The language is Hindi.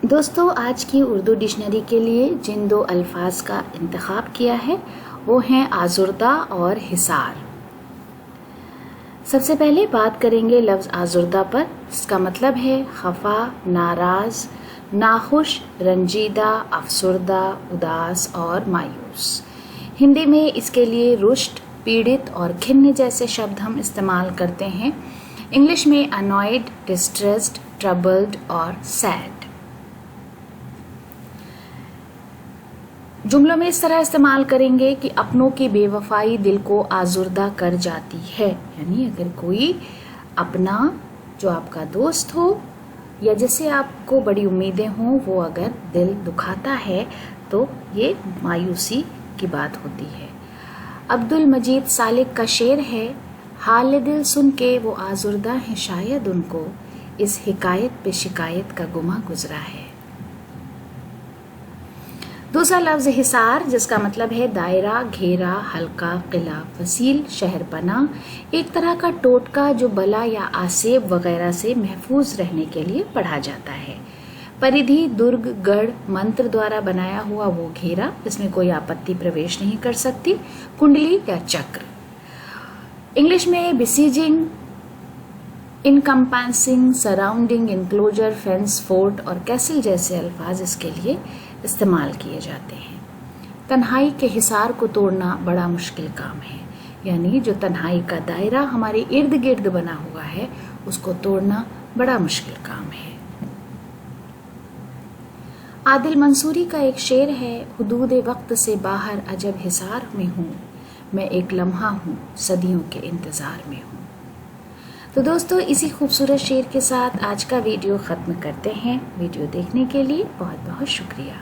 दोस्तों, आज की उर्दू डिक्शनरी के लिए जिन दो अल्फाज का इंतखाब किया है वो हैं आज़ुर्दा और हिसार। सबसे पहले बात करेंगे लफ्ज़ आज़ुर्दा पर। इसका मतलब है खफा, नाराज़, नाखुश, रंजीदा, अफसुर्दा, उदास और मायूस। हिंदी में इसके लिए रुष्ट, पीड़ित और खिन्न जैसे शब्द हम इस्तेमाल करते हैं। इंग्लिश में अनॉयड, डिस्ट्रेस्ड, ट्रबल्ड और सैड। जुमलों में इस तरह इस्तेमाल करेंगे कि अपनों की बेवफाई दिल को आज़ुर्दा कर जाती है। यानी अगर कोई अपना जो आपका दोस्त हो या जिससे आपको बड़ी उम्मीदें हों वो अगर दिल दुखाता है तो ये मायूसी की बात होती है। अब्दुल मजीद सालिक का शेर है, हाल दिल सुन के वो आज़ुर्दा है, शायद उनको इस हिकायत पे शिकायत का गुमा गुजरा है। दूसरा लफ्ज़ हिसार, जिसका मतलब है दायरा, घेरा, हल्का, किला, फसील, शहरपना, एक तरह का टोटका जो बला या आसेब वगैरह से महफूज रहने के लिए पढ़ा जाता है। परिधि, दुर्ग, गढ़, मंत्र द्वारा बनाया हुआ वो घेरा जिसमें कोई आपत्ति प्रवेश नहीं कर सकती, कुंडली या चक्र। इंग्लिश में बिसीजिंग, इनकम्पेंसिंग, सराउंडिंग, इंक्लोजर, फेंस, फोर्ट और कैसल जैसे अल्फाज इसके लिए इस्तेमाल किए जाते हैं। तन्हाई के हिसार को तोड़ना बड़ा मुश्किल काम है, यानी जो तन्हाई का दायरा हमारे इर्द गिर्द बना हुआ है उसको तोड़ना बड़ा मुश्किल काम है। आदिल मंसूरी का एक शेर है, हुदूद वक्त से बाहर अजब हिसार में हूँ, मैं एक लम्हा हूँ सदियों के इंतजार में हूँ। तो दोस्तों, इसी खूबसूरत शेर के साथ आज का वीडियो ख़त्म करते हैं। वीडियो देखने के लिए बहुत बहुत शुक्रिया।